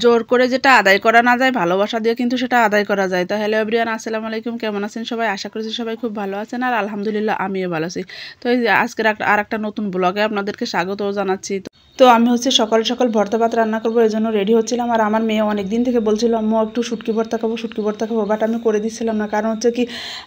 জোর করে যেটা আদায় করা না যায়, ভালোবাসা দিয়ে কিন্তু সেটা আদায় করা যায়। তো হ্যালো এভরিওয়ান, আসসালামু আলাইকুম। কেমন আছেন সবাই? আশা করছি সবাই খুব ভালো আছেন, আর আলহামদুলিল্লাহ আমিও ভালো আছি। তো এই যে আজকের আর একটা নতুন ব্লগে আপনাদেরকে স্বাগত জানাচ্ছি। তো আমি হচ্ছে সকাল সকাল ভর্তা ভাত রান্না করবো, এই জন্য রেডি হচ্ছিলাম। আর আমার মেয়ে অনেক দিন থেকে বলছিল আম্মু একটু শুটকি ভর্তা খাবো, শুটকি ভর্তা খাবো, বাট আমি করে দিচ্ছিলাম না। কারণ হচ্ছে কি,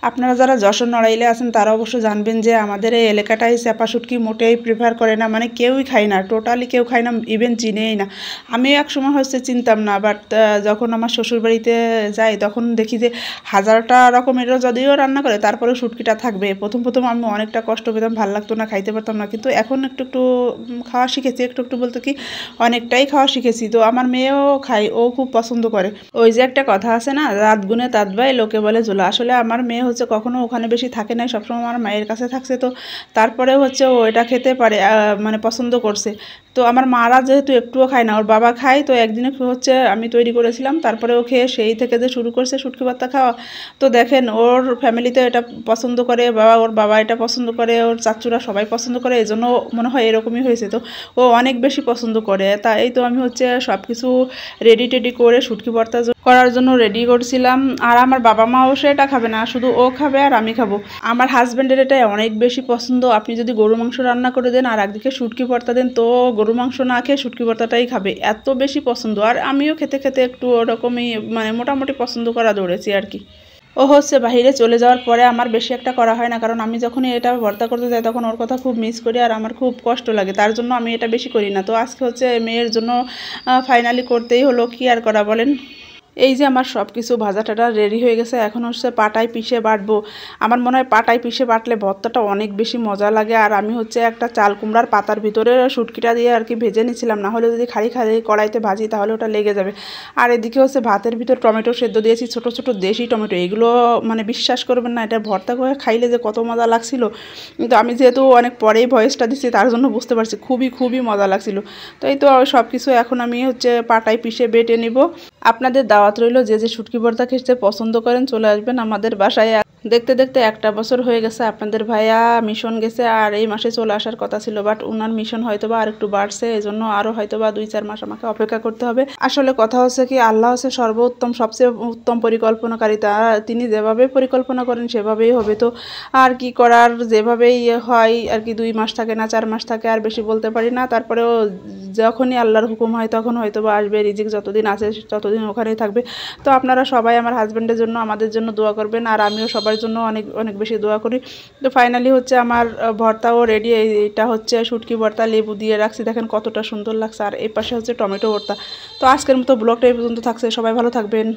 আপনারা যারা যশোর নড়াইলে আছেন তারা অবশ্য জানবেন যে আমাদের এই এলাকাটায় চাপা শুটকি মোটেই প্রিফার করে না, মানে কেউই খায় না, টোটালি কেউ খায় না, ইভেন চিনেই না। আমিও এক সময় হচ্ছে চিনতাম না, বাট যখন আমার শ্বশুরবাড়িতে যাই তখন দেখি যে হাজারটা রকমেরও যদিও রান্না করে তারপরেও শুটকিটা থাকবে। প্রথম প্রথম আমি অনেকটা কষ্ট পেতাম, ভালো লাগতো না, খাইতে পারতাম না, কিন্তু এখন একটু একটু খাওয়া শিখেছি, একটু একটু বলতে কি অনেকটাই খাওয়া শিখেছি। তো আমার মেয়েও খায়, ও খুব পছন্দ করে। ওই যে একটা কথা আছে না, রাত গুনে তাঁত বাই লোকে বলে ঝোলা। আসলে আমার মেয়ে হচ্ছে কখনো ওখানে বেশি থাকে নাই, সবসময় আমার মায়ের কাছে থাকছে। তো তারপরেও হচ্ছে ও এটা খেতে পারে, মানে পছন্দ করছে। তো আমার মারা যেহেতু একটুও খায় না, ওর বাবা খায়। তো একদিনে হচ্ছে আমি তৈরি করেছিলাম, তারপরে ও খেয়ে সেই থেকে যে শুরু করছে শুটকি ভর্তা খাওয়া। তো দেখেন ওর ফ্যামিলিতে এটা পছন্দ করে, ওর বাবা এটা পছন্দ করে, ওর চাচুরা সবাই পছন্দ করে, এই জন্য মনে হয় এরকমই হয়েছে। তো ও অনেক বেশি পছন্দ করে। তাই তো আমি হচ্ছে সব কিছু রেডি টেডি করে শুটকি ভর্তা করার জন্য রেডি করছিলাম। আর আমার বাবা মাও সেটা খাবে না, শুধু ও খাবে আর আমি খাবো। আমার হাজব্যান্ডের এটা অনেক বেশি পছন্দ। আপনি যদি গরু মাংস রান্না করে দেন আর একদিকে শুটকি ভর্তা দেন, তো গরু মাংস না খেয়ে শুটকি ভর্তাটাই খাবে, এত বেশি পছন্দ। আর আমিও খেতে খেতে একটু ওরকমই মানে মোটামুটি পছন্দ করা দৌড়েছি আর কি। ও হচ্ছে বাহিরে চলে যাওয়ার পরে আমার বেশি একটা করা হয় না, কারণ আমি যখনই এটা ভর্তা করতে যাই তখন ওর কথা খুব মিস করি, আর আমার খুব কষ্ট লাগে, তার জন্য আমি এটা বেশি করি না। তো আজকে হচ্ছে মেয়ের জন্য ফাইনালি করতেই হলো, কি আর করা বলেন। এই যে আমার সব কিছু ভাজা টাটা রেডি হয়ে গেছে, এখন হচ্ছে পাটায় পিষে বাটবো। আমার মনে হয় পাটায় পিষে বাটলে ভর্তাটা অনেক বেশি মজা লাগে। আর আমি হচ্ছে একটা চাল কুমড়ার পাতার ভিতরে শুটকিটা দিয়ে আর কি ভেজে নিচ্ছিলাম, না হলে যদি খালি খালি কড়াইতে ভাজি তাহলে ওটা লেগে যাবে। আর এদিকে হচ্ছে ভাতের ভিতর টমেটো সেদ্ধ দিয়েছি, ছোট ছোট দেশি টমেটো, এগুলো মানে বিশ্বাস করবেন না, এটা ভর্তা করে খাইলে যে কত মজা লাগছিল। কিন্তু আমি যেহেতু অনেক পরেই ভয়েসটা দিচ্ছি তার জন্য বুঝতে পারছি খুবই খুবই মজা লাগছিল। তো এই তো সব কিছু এখন আমি হচ্ছে পাটায় পিষে বেটে নিব। আপনাদের দাওয়াত রইল, যে যে শুটকি ভর্তা খেতে পছন্দ করেন চলে আসবেন আমাদের বাসায়। দেখতে দেখতে একটা বছর হয়ে গেছে, আপনাদের ভাইয়া মিশন গেছে, আর এই মাসে চলে আসার কথা ছিল, বাট উনার মিশন হয়তোবা আর একটু বাড়ছে, এই জন্য আরও হয়তোবা 2-4 মাস আমাকে অপেক্ষা করতে হবে। আসলে কথা হচ্ছে কি, আল্লাহ হচ্ছে সর্বোত্তম, সবচেয়ে উত্তম পরিকল্পনাকারী, তিনি যেভাবে পরিকল্পনা করেন সেভাবেই হবে। তো আর কি করার, যেভাবেই হয় আর কি, 2 মাস থাকে না 4 মাস থাকে, আর বেশি বলতে পারি না। তারপরেও যখনই আল্লাহর হুকুম হয় তখন হয়তোবা আসবে, রিজিক যতদিন আছে ততদিন ওখানেই থাকবে। তো আপনারা সবাই আমার হাজব্যান্ডের জন্য আমাদের জন্য দোয়া করবেন, আর আমিও সবার জন্য অনেক অনেক বেশি দোয়া করি। তো ফাইনালি হচ্ছে আমার ভর্তাও রেডি। এটা হচ্ছে শুটকি ভর্তা, লেবু দিয়ে রাখছি, দেখেন কতটা সুন্দর লাগছে। আর এই পাশে হচ্ছে টমেটো ভর্তা। তো আজকের মতো ব্লগটা এই পর্যন্ত থাকছে, সবাই ভালো থাকবেন।